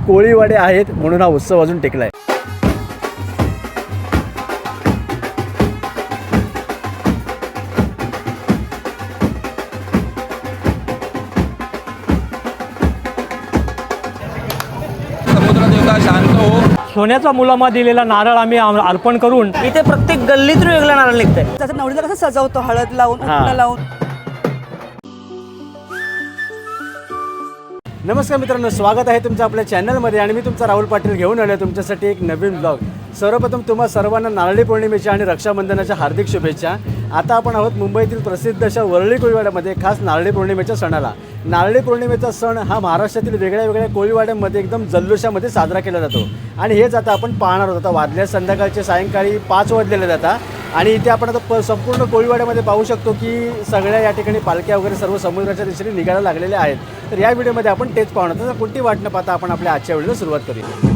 कोळीवाडे आहेत म्हणून हा उत्सव अजून टिकलाय. समुद्रदेवता शांत हो. सोन्याचा मुलामा दिलेला नारळ आम्ही अर्पण करून इथे प्रत्येक गल्लीतून वेगळं नारळ निघतंय. जसं नवरीला कसं सजवतो हळद लावून उटणं लावून. नमस्कार मित्रांनो, स्वागत आहे तुमचं आपल्या चॅनलमध्ये आणि मी तुमचा राहुल पाटील घेऊन आलो तुमच्यासाठी एक नवीन ब्लॉग. सर्वप्रथम तुम्हा सर्वांना नारळी पौर्णिमेच्या आणि रक्षाबंधनाच्या हार्दिक शुभेच्छा. आता आपण आहोत मुंबईतील प्रसिद्ध अशा वरळी कोळीवाड्यामध्ये, खास नारळी पौर्णिमेच्या सणाला. नारळी पौर्णिमेचा सण हा महाराष्ट्रातील वेगळ्या वेगळ्या कोळीवाड्यांमध्ये एकदम जल्लोषामध्ये साजरा केला जातो आणि हेच आता आपण पाहणार आहोत. आता वाजल्या संध्याकाळचे सायंकाळी 5 वाजलेले जातात आणि इथे आपण आता संपूर्ण कोळीवाड्यामध्ये पाहू शकतो की सगळ्या या ठिकाणी पालख्या वगैरे सर्व समुद्राच्या दिशेने निघायला लागलेल्या आहेत. तर या व्हिडिओमध्ये आपण तेच पाहणार आहोत. तर कोणती वाट न पाहता आपण आपल्या आजच्या व्हिडिओला सुरुवात करूया.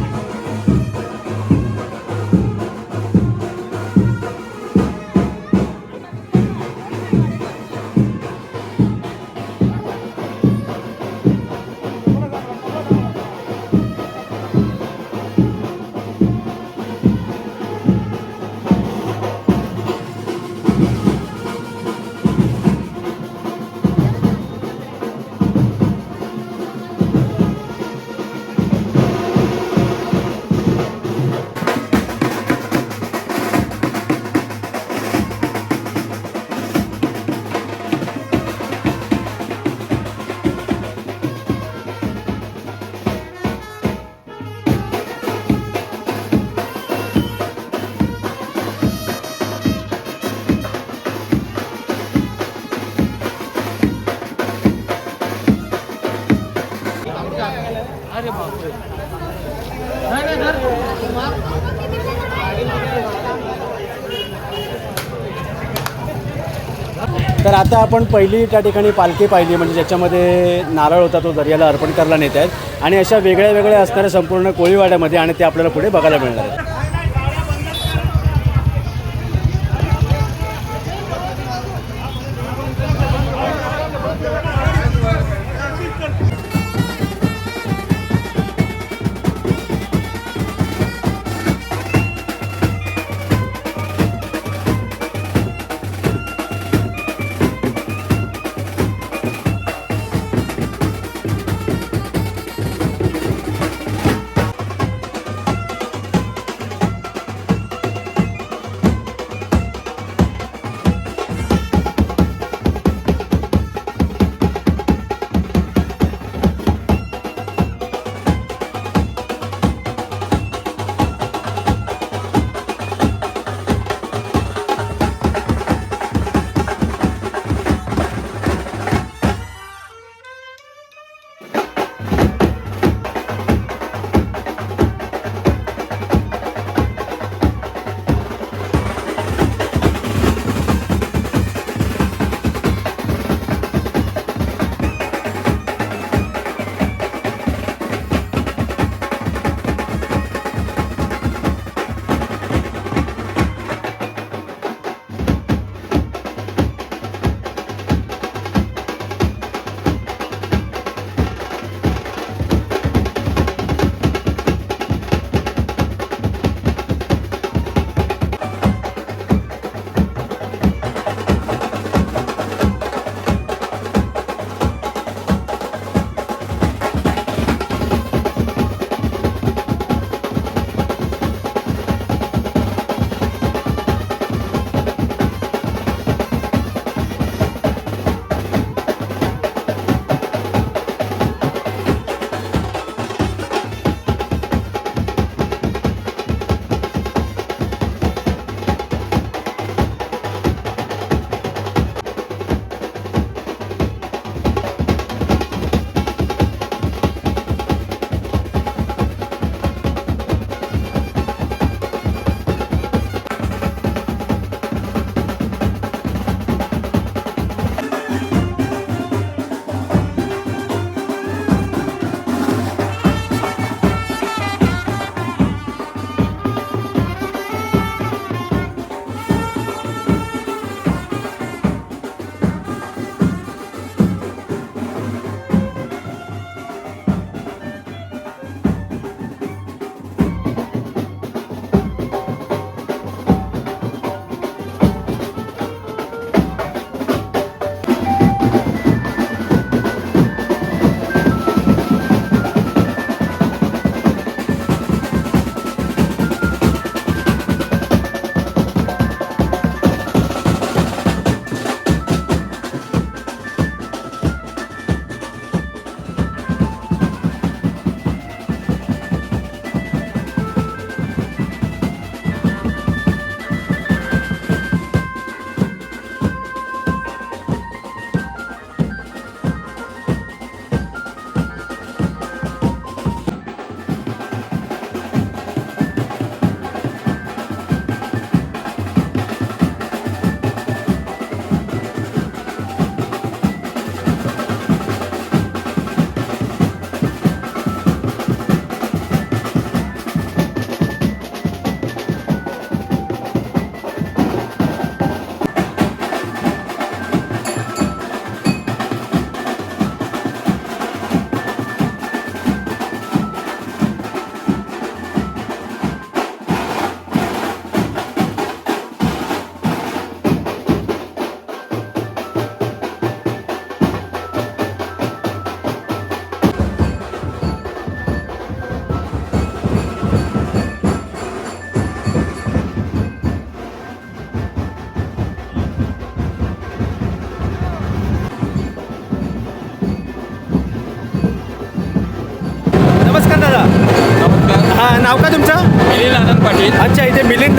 तर आता आपण पहिली त्या ठिकाणी पालखी पाहिली, म्हणजे ज्याच्यामध्ये नारळ होता तो दर्याला अर्पण करायला नेत आहेत आणि अशा वेगळ्या वेगळ्या असणाऱ्या संपूर्ण कोळीवाड्यामध्ये, आणि ते आपल्याला पुढे बघायला मिळणार आहे.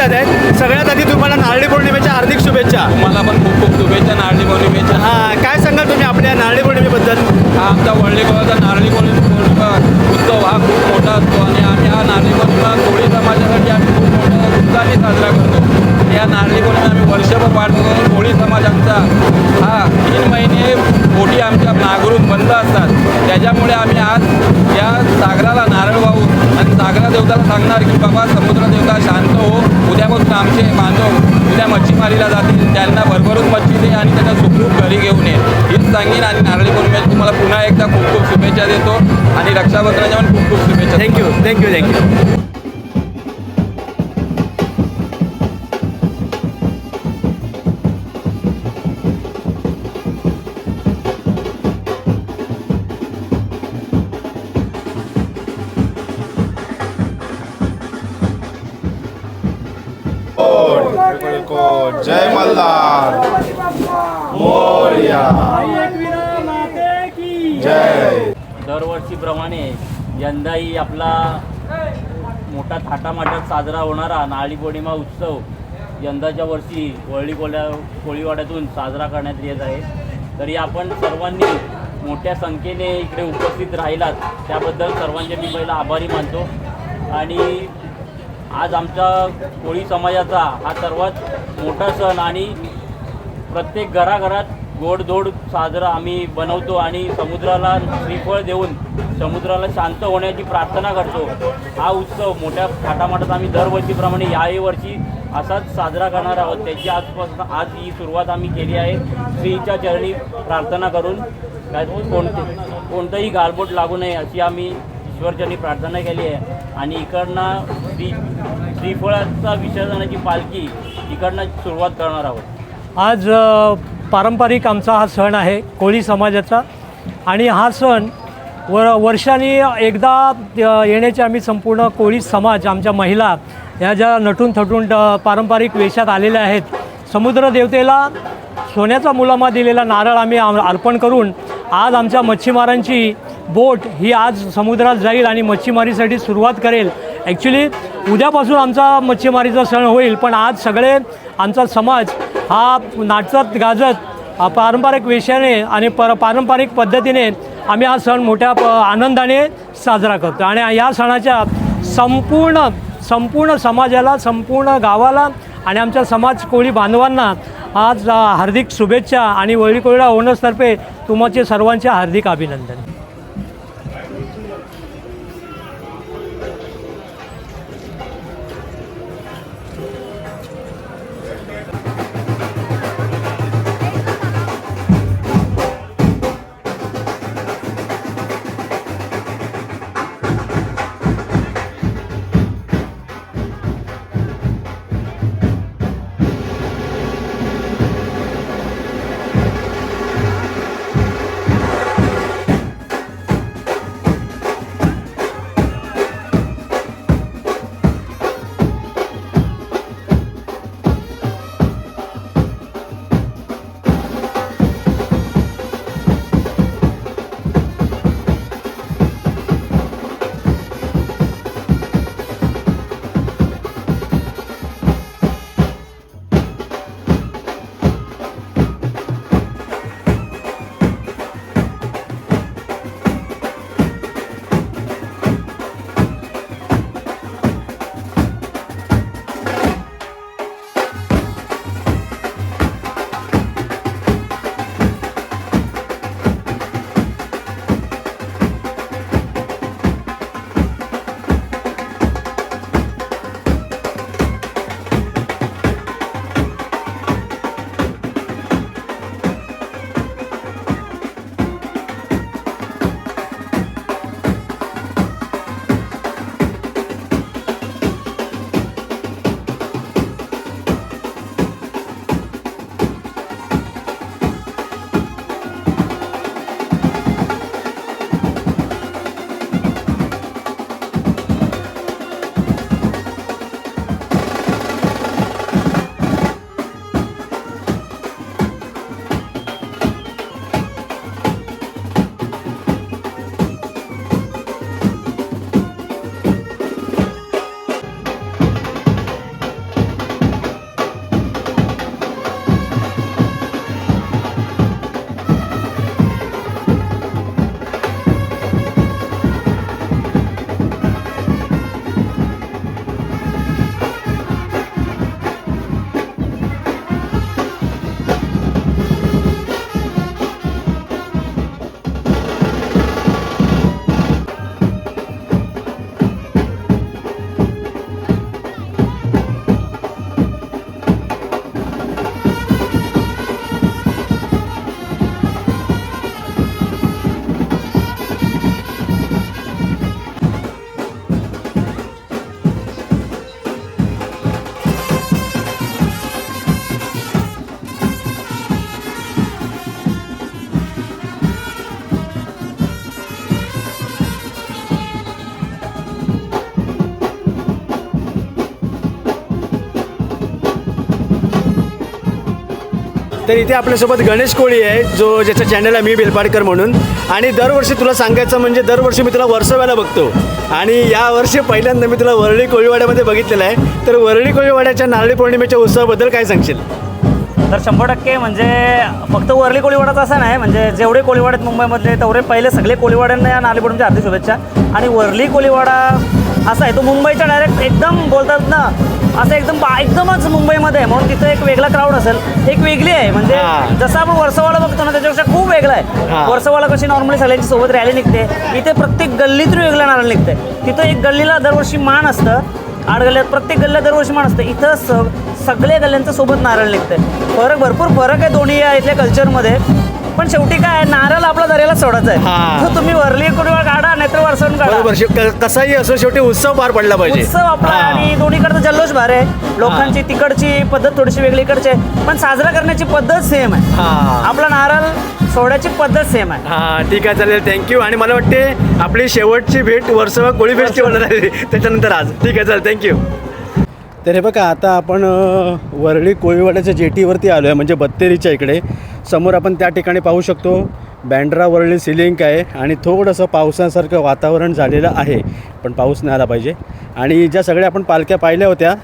आनंदात आहेत. सगळ्यात आधी तुम्हाला नारळी पौर्णिमेच्या हार्दिक शुभेच्छा. तुम्हाला पण खूप खूप शुभेच्छा नारळी पौर्णिमेच्या. काय सांगाल तुम्ही आपल्या नारळी पौर्णिमेबद्दल? हा आमचा वळली कोळाचा नारळी पौर्णिमा उत्सव हा खूप मोठा असतो आणि आम्ही हा नारळी पौर्णिमा कोळी समाजासाठी आम्ही खूप मोठ्या उत्साहाने साजरा करतो. या नारळी पौर्णिमा आम्ही वर्षभर पाळतो. कोळी समाज आमचा हा 3 महिने पोटी आमच्या नागरून बंद असतात. त्याच्यामुळे आम्ही आज या सागराला नारळ वाहून आणि सागरा देवताला सांगणार की बाबा समुद्र देवता शांत हो, उद्यापासून आमचे बांधव उद्या मच्छीमारीला जातील, त्यांना भरभरून मच्छी दे आणि त्यांना सुखरूप घरी घेऊन ये, हीच सांगेन. आणि नारळी पौर्णिमेची तुम्हाला पुन्हा एकदा खूप खूप शुभेच्छा देतो आणि रक्षाबंधनाच्या पण खूप खूप शुभेच्छा. Thank you thank you thank you. जय मल्हार मोरया जय. दरवर्षीप्रमाणे यंदाही आपला मोठा थाटामाटात साजरा होणारा नारळी पौर्णिमा उत्सव यंदाच्या वर्षी कोळीवाड्यातून साजरा करण्यात येत आहे. तरी आपण सर्वांनी मोठ्या संख्येने इकडे उपस्थित राहिलात त्याबद्दल सर्वांचे मी पहिला आभारी मानतो. आणि आज आमच्या कोळी समाजाचा हा सर्वात मोठा सण आणि प्रत्येक घराघरात गोडधोड साजरा आम्ही बनवतो आणि समुद्राला श्रीफळ देऊन समुद्राला शांत होण्याची प्रार्थना करतो. हा उत्सव मोठ्या थाटामाटात आम्ही दरवर्षीप्रमाणे याही वर्षी असाच साजरा करणार आहोत. त्याची आजपासून आज ही सुरुवात आम्ही केली आहे श्रीच्या चरणी प्रार्थना करून. कोणतंही गालबोट लागू नये अशी आम्ही ईश्वरचरणी प्रार्थना केली आहे. आणि इकडनं श्रीफळाचा विसर्जनाची पालखी इकडनं सुरुवात करणार आहोत. आज पारंपरिक आमचा हा सण आहे कोळी समाजाचा आणि हा सण वर्षांनी एकदा येण्याचे आम्ही संपूर्ण कोळी समाज आमच्या महिला ह्या ज्या नटून थटून पारंपरिक वेशात आलेल्या आहेत. समुद्र देवतेला सोन्याचा मुलामा दिलेला नारळ आम्ही अर्पण करून आज आमच्या मच्छीमारांची बोट ही आज समुद्रात जाईल आणि मच्छीमारीसाठी सुरुवात करेल. ॲक्च्युली उद्यापासून आमचा मच्छीमारीचा सण होईल, पण आज सगळे आमचा समाज हा नाचत गाजत पारंपरिक वेशाने आणि पारंपरिक पद्धतीने आम्ही हा सण मोठ्या आनंदाने साजरा करतो. आणि या सणाच्या संपूर्ण समाजाला, संपूर्ण गावाला आणि आमच्या समाज कोळी बांधवांना आज हार्दिक शुभेच्छा आणि वळली कोळी ओनर्सतर्फे तुमचे सर्वांचे हार्दिक अभिनंदन. तर इथे आपल्यासोबत गणेश कोळी आहे, जो ज्याच्या चॅनल आहे मी बेलपाडकर म्हणून. आणि दरवर्षी तुला सांगायचं म्हणजे दरवर्षी मी तुला वर्सोव्याला बघतो आणि यावर्षी पहिल्यांदा मी तुला वरळी कोळीवाड्यामध्ये बघितलेलं आहे. तर वरळी कोळीवाड्याच्या नारळी पौर्णिमेच्या उत्सवाबद्दल काय सांगशील? तर 100% म्हणजे फक्त वरळी कोळीवाडाच असं नाही, म्हणजे जेवढे कोळीवाड आहेत मुंबईमधले तेवढे पहिले सगळे कोळीवाड्यांना या नारळी पौर्णिमेच्या हार्दिक शुभेच्छा. आणि वरळी कोळीवाडा असा आहे, तो मुंबईच्या डायरेक्ट एकदम बोलतात ना असं एकदमच मुंबईमध्ये आहे, म्हणून तिथं एक वेगळा क्राऊड असेल, एक वेगळी आहे. म्हणजे हां. जसं आपण वर्सोवाला बघतो ना त्याच्यापेक्षा खूप वेगळा आहे. हां. वर्सोवाला कशी नॉर्मली सगळ्यांची सोबत रॅली निघते, इथे प्रत्येक गल्लीतून वेगळं नारळ निघते. तिथं एक गल्लीला दरवर्षी मान असतं, 8 गल्ल्यात प्रत्येक गल्ल्यात दरवर्षी मान असतं. इथं सगळ्या गल्ल्यांचं सोबत नारळ निघते. भरपूर फरक आहे दोन्ही या इथल्या कल्चरमध्ये. पण शेवटी काय नारळ आपला दर्याला सोडायचा हां. आहे. तो तुम्ही वरळी कोळीवाडा काढा नाहीतर वर्सवून काढा, बरोबर. कसाही असो शेवटी उत्सव पार पडला पाहिजे. उत्सव आपला. हां. आणि दोन्हीकडचं जल्लोष भार आहे. लोकांची तिकडची पद्धत थोडीशी वेगळी, इकडची आहे, पण साजरा करण्याची पद्धत सेम आहे. हां. आपला नारळ सोडायची पद्धत सेम आहे. हां, ठीक आहे, चालेल, थँक्यू. आणि मला वाटते आपली शेवटची भेट वर्सोवा कोळी फेस्टिवल आहे त्याच्यानंतर आज. ठीक आहे, चालेल, थँक्यू. तर हे बघा, आता आपण वरळी कोळीवाड्याच्या जेटीवरती आलो आहे, म्हणजे बत्तेरीच्या इकडे. समोर आपण त्या ठिकाणी पाहू शकतो बँड्रा वरळी सिलिंक आहे आणि थोडंसं पावसासारखं वातावरण झालेलं आहे, पण पाऊस नाही आला पाहिजे. आणि ज्या सगळ्या आपण पालख्या पाहिल्या होत्या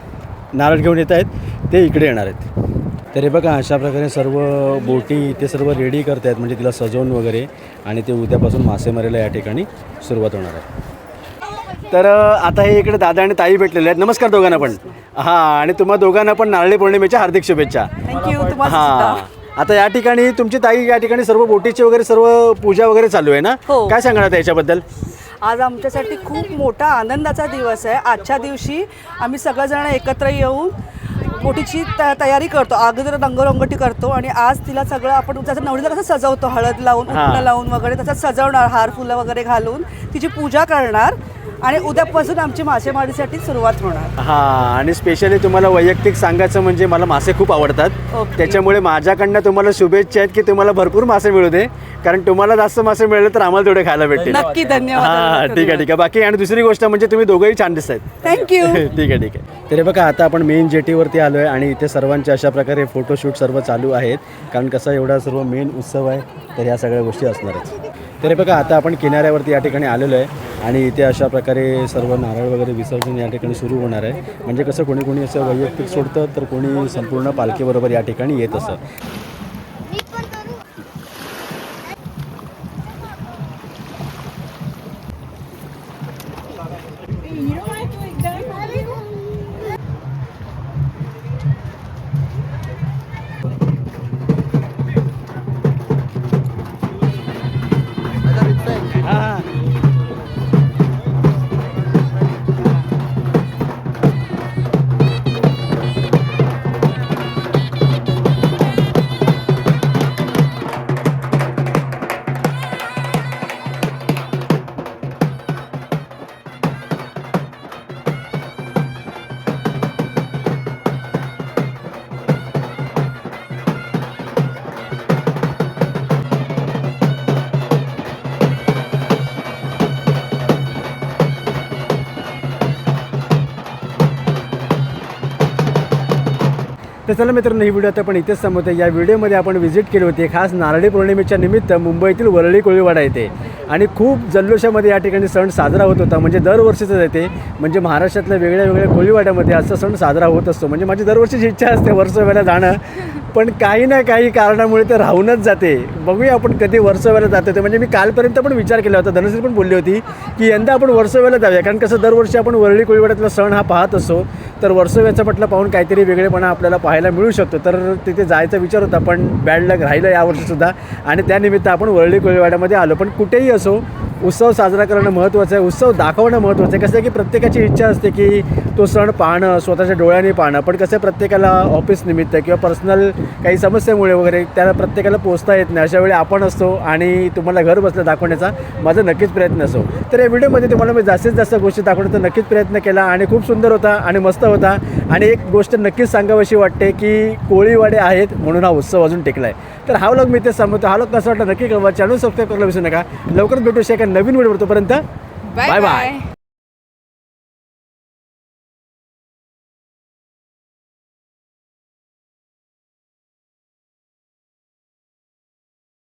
नारळ घेऊन येत आहेत ते इकडे येणार आहेत. तर हे बघा, अशा प्रकारे सर्व बोटी ते सर्व रेडी करत आहेत, म्हणजे तिला सजवून वगैरे. आणि ते उद्यापासून मासेमारीला या ठिकाणी सुरुवात होणार आहे. तर आता हे इकडे दादा आणि ताई भेटलेले आहेत. नमस्कार दोघांना पण. हां, आणि तुम्हा दोघांना पण नारळी पौर्णिमेच्या हार्दिक शुभेच्छा. थँक्यू तुम्हाला हां, सुद्धा. आता या ठिकाणी तुमची ताई या ठिकाणी सर्व बोटीची वगैरे सर्व पूजा वगैरे चालू आहे ना? हो. काय सांगणार याच्याबद्दल? आज आमच्यासाठी खूप मोठा आनंदाचा दिवस आहे. आजच्या दिवशी आम्ही सगळेजण एकत्र येऊन बोटीची तयारी करतो, अगोदर रंगरंगोटी करतो आणि आज तिला सगळं आपण जसं नवरीला कसं सजवतो, हळद लावून उटणं लावून वगैरे तसं सजवणार, हार फुलं वगैरे घालून तिची पूजा करणार. आणि उद्यापासून आमची मासेमारीसाठी सुरुवात होणार. हां, आणि स्पेशली तुम्हाला वैयक्तिक सांगायचं म्हणजे मला मासे खूप आवडतात. ओके. त्याच्यामुळे माझ्याकडनं तुम्हाला शुभेच्छा आहेत की तुम्हाला भरपूर मासे मिळू दे, कारण तुम्हाला जास्त मासे मिळाले तर आम्हाला थोडे खायला भेटतील. नक्की, धन्यवाद. हां, ठीक आहे, ठीक आहे. बाकी आणि दुसरी गोष्ट म्हणजे तुम्ही दोघंही छान दिसत आहेत. थँक्यू. ठीक आहे, ठीक आहे. तर हे बघा, आता आपण मेन जेटीवरती आलो आहे आणि इथे सर्वांचे अशा प्रकारे फोटोशूट सर्व चालू आहेत, कारण कसं एवढा सर्व मेन उत्सव आहे तर ह्या सगळ्या गोष्टी असणारच. तर हे बघा, आता आपण किनाऱ्यावरती या ठिकाणी आलेलो आहे आणि इथे अशा प्रकारे सर्व नारळ वगैरे विसर्जन या ठिकाणी सुरू होणार आहे. म्हणजे कसं कोणी असं वैयक्तिक सोडतं तर कोणी संपूर्ण पालखीबरोबर या ठिकाणी येत असं. तर चला मित्रांनो, ही व्हिडिओ आता आपण इथेच संपवतो. या व्हिडिओमध्ये आपण व्हिजिट केली होती खास नारळी पौर्णिमेच्या निमित्त मुंबईतील वरळी कोळीवाडा येथे. आणि खूप जल्लोषामध्ये या ठिकाणी सण साजरा होत होता, म्हणजे दरवर्षीच येते. म्हणजे महाराष्ट्रातल्या वेगळ्या कोळीवाड्यामध्ये असा सण साजरा होत असतो. म्हणजे माझी दरवर्षीची इच्छा असते वर्सोव्याला जाणं, पण काही ना काही कारणामुळे ते राहूनच जाते. बघूया आपण कधी वर्सोव्याला जातो ते. म्हणजे मी कालपर्यंत पण विचार केला होता, धनश्री पण बोलली होती की यंदा आपण वर्सोव्याला जाऊया, कारण कसं दरवर्षी आपण वरळी कोळीवाड्यातला सण हा पाहत असतो. तर वर्सोव्याचा म्हटलं पाहून काहीतरी वेगळेपणा आपल्याला पाहायला मिळू शकतो. तर तिथे जायचा विचार होता, पण बॅड लक राहिलं यावर्षीसुद्धा. आणि त्यानिमित्त आपण वरळी कोळीवाड्यामध्ये आलो. पण कुठेही असो, उत्सव साजरा करणं महत्त्वाचं आहे, उत्सव दाखवणं महत्त्वाचं आहे. कसं आहे की प्रत्येकाची इच्छा असते की तो सण पाहणं, स्वतःच्या डोळ्यांनी पाहणं. पण कसं प्रत्येकाला ऑफिस निमित्त किंवा पर्सनल काही समस्यामुळे वगैरे त्याला प्रत्येकाला पोचता येत नाही. अशा वेळी आपण असतो आणि तुम्हाला घर बसल्या दाखवण्याचा माझा नक्कीच प्रयत्न असो. तर या व्हिडिओमध्ये तुम्हाला मी जास्तीत जास्त गोष्टी दाखवण्याचा नक्कीच प्रयत्न केला आणि खूप सुंदर होता आणि मस्त होता. आणि एक गोष्ट नक्कीच सांगावीशी वाटते की कोळीवाडे आहेत म्हणून हा उत्सव अजून टिकला आहे. तर हा व्लॉग मी तेच सांगतो. हा व्लॉग कसं वाटलं नक्की कळवा. चॅनल सबस्क्राईब करायला विसरू नका. लवकरच भेटू शका नवीन व्हिडिओ. तोपर्यंत बाय बाय.